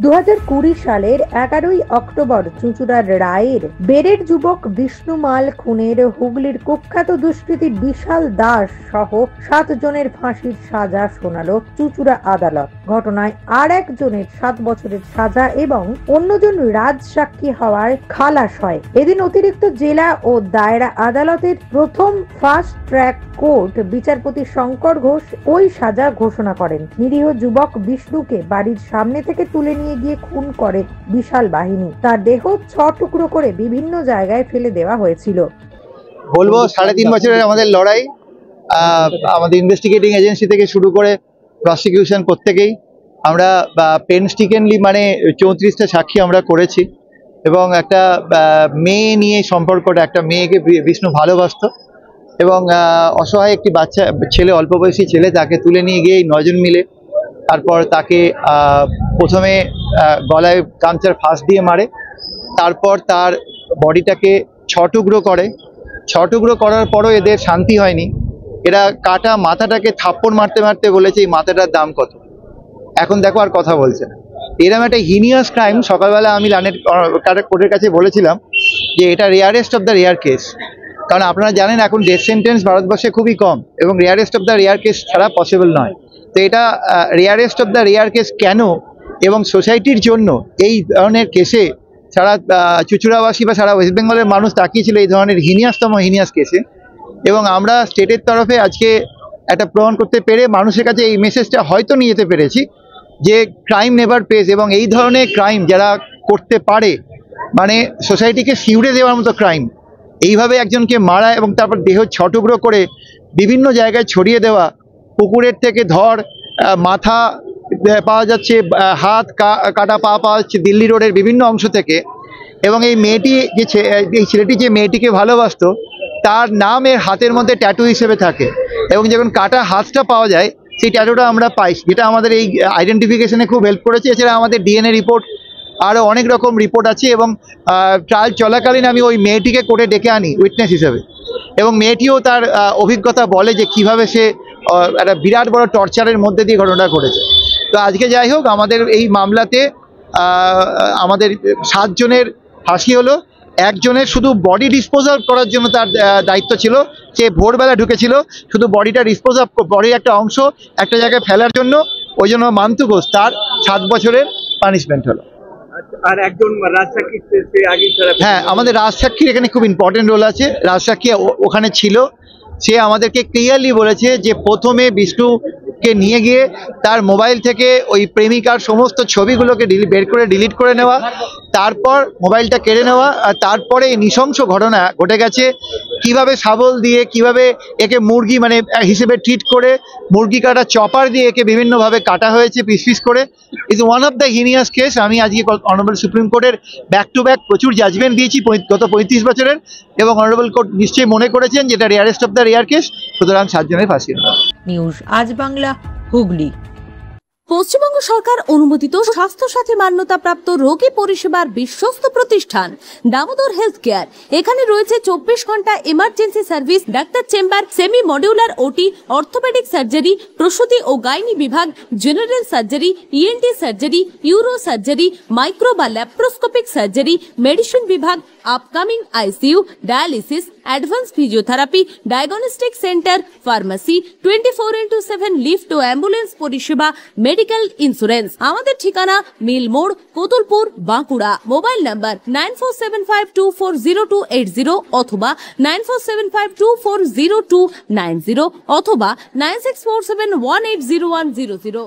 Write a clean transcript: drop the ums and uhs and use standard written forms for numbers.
2020 সালের 11ই অক্টোবর চুঁচুড়ার রায়ের বেড়ের যুবক বিষ্ণু মাল খুনের হুগলির কুখ্যাত দুষ্কৃতী বিশাল দাস সহ 7 জনের ফাঁসির সাজা শোনালো চুঁচুড়া আদালত। ঘটনায় আর একজনের 7 বছরের সাজা এবং অন্যজন রাজসাক্ষী হওয়ার খালাস হয়। এদিন অতিরিক্ত জেলা ও দায়রা আদালতের প্রথম ফাস্ট ট্র্যাক কোর্ট বিচারপতি শঙ্কর ঘোষ ওই সাজা ঘোষণা করেন। নিরীহ যুবক বিষ্ণুকে বাড়ির সামনে থেকে তুলে নিয়ে গিয়ে খুন করে বিশাল বাহিনী। তার দেহ 6 টুকরো করে বিভিন্ন জায়গায় ফেলে দেওয়া হয়েছিল। বলবো 3.5 বছরের আমাদের লড়াই, আমাদের ইনভেস্টিগেটিং এজেন্সি থেকে শুরু করে প্রসিকিউশন প্রত্যেকেই আমরা পেনস্টিকেনলি মানে 34টা সাক্ষী আমরা করেছি এবং একটা মেয়ে নিয়ে সম্পর্কটা, একটা মেয়েকে বিষ্ণু ভালোবাসতো এবং অসহায় একটি বাচ্চা ছেলে, অল্প বয়সী ছেলে, তাকে তুলে নিয়ে গিয়ে 9 জন মিলে তারপর তাকে প্রথমে গলায় গামছার ফাঁস দিয়ে মারে, তারপর তার বডিটাকে 6 টুকরো করে। 6 টুকরো করার পরও এদের শান্তি হয়নি। এরা কাটা মাথাটাকে থাপ্পড় মারতে মারতে বলেছে এই মাথাটার দাম কত, এখন দেখো আর কথা বলছে না। এরকম একটা হিনিয়াস ক্রাইম। সকালবেলা আমি কোর্টের কাছে বলেছিলাম যে এটা rarest of the rare case, কারণ আপনারা জানেন এখন ডেথ সেন্টেন্স ভারতবর্ষে খুবই কম এবং rarest of the rare case ছাড়া পসিবল নয়। তো এটা rarest of the rare case কেন, এবং সোসাইটির জন্য এই ধরনের কেসে সারা চুঁচুড়াবাসী বা সারা ওয়েস্ট বেঙ্গলের মানুষ তাকিয়েছিল এই ধরনের হিনিয়াসতম হিনিয়াস কেসে। এবং আমরা স্টেটের তরফে আজকে একটা প্রমাণ করতে পেরে মানুষের কাছে এই মেসেজটা হয়তো নিয়ে যেতে পেরেছি যে ক্রাইম নেভার পেস, এবং এই ধরনের ক্রাইম যারা করতে পারে মানে সোসাইটিকে শিউড়ে দেওয়ার মতো ক্রাইম, এইভাবে একজনকে মারা এবং তারপর দেহ 6 টুকরো করে বিভিন্ন জায়গায় ছড়িয়ে দেওয়া, পুকুরের থেকে ধর মাথা পাওয়া যাচ্ছে, হাত কাটা পা পাওয়া যাচ্ছে দিল্লি রোডের বিভিন্ন অংশ থেকে। এবং এই মেয়েটি এই ছেলেটি যে মেয়েটিকে ভালোবাসতো তার নাম এর হাতের মধ্যে ট্যাটু হিসেবে থাকে, এবং যখন কাটা হাতটা পাওয়া যায় সেই ট্যাটুটা আমরা পাই, যেটা আমাদের এই আইডেন্টিফিকেশনে খুব হেল্প করেছে। এছাড়া আমাদের ডিএনএ রিপোর্ট, আরও অনেক রকম রিপোর্ট আছে। এবং ট্রায়াল চলাকালীন আমি ওই মেয়েটিকে কোর্টে ডেকে আনি উইটনেস হিসেবে, এবং মেয়েটিও তার অভিজ্ঞতা বলে যে কিভাবে সে একটা বিরাট বড় টর্চারের মধ্যে দিয়ে ঘটনাটা করেছে। তো আজকে যাই হোক, আমাদের এই মামলাতে আমাদের 7 জনের ফাঁসি হলো। একজনের শুধু বডি ডিসপোজাল করার জন্য তার দায়িত্ব ছিল, সে ভোরবেলা ঢুকেছিল শুধু বডিটা ডিসপোজাল, বডির একটা অংশ একটা জায়গায় ফেলার জন্য, ওই জন্য মান্তু ঘোষ তার 7 বছরের পানিশমেন্ট হলো। আর একজন রাজসাক্ষী, হ্যাঁ, আমাদের রাজসাক্ষীর এখানে খুব ইম্পর্টেন্ট রোল আছে। রাজসাক্ষী ওখানে ছিল, সে আমাদেরকে ক্লিয়ারলি বলেছে যে প্রথমে বিষ্ণুকে নিয়ে গিয়ে তার মোবাইল থেকে ওই প্রেমিকার সমস্ত ছবিগুলোকে বের করে ডিলিট করে নেওয়া, তারপর মোবাইলটা কেড়ে নেওয়া, আর তারপরে এই নৃশংস ঘটনা ঘটে গেছে। কিভাবে শাবল দিয়ে, কিভাবে একে মুরগি মানে হিসেবে ট্রিট করে, মুরগি কাটা চপার দিয়ে একে বিভিন্নভাবে কাটা হয়েছে পিস পিস করে। Is one of the heinous case. আমি আজকে অনারেবল সুপ্রিম কোর্টের ব্যাক টু ব্যাক প্রচুর জাজমেন্ট দিয়েছি গত 35 বছরের, এবং অনারেবল কোর্ট নিশ্চয়ই মনে করেছেন যেটা rarest of the rare case, সুতরাং 7 জনের ফাঁসি হলো। নিউজ আজ বাংলা, হুগলি। পশ্চিমবঙ্গ সরকার অনুমোদিত স্বাস্থ্যসাথী মান্যতাপ্রাপ্ত রোগী পরিষেবার বিশ্বস্ত প্রতিষ্ঠান দামোদর হেলথ কেয়ার। এখানে রয়েছে 24 ঘন্টা emergency service, doctor chamber, semi modular OT, orthopaedic surgery, প্রসূতি ও গাইনি বিভাগ, general surgery, ENT surgery, uro surgery, micro বা ল্যাপ্রোস্কোপিক সার্জারি, মেডিসিন বিভাগ, upcoming ICU, dialysis, advance physiotherapy, diagnostic centre, pharmacy, 24x7 lift ও ambulance পরিষেবা, medical insurance. আমাদের ঠিকানা মিল মোড়, কোতুলপুর, বাঁকুড়া। মোবাইল নাম্বার 9475240280 অথবা 9475240290 অথবা 9647180100।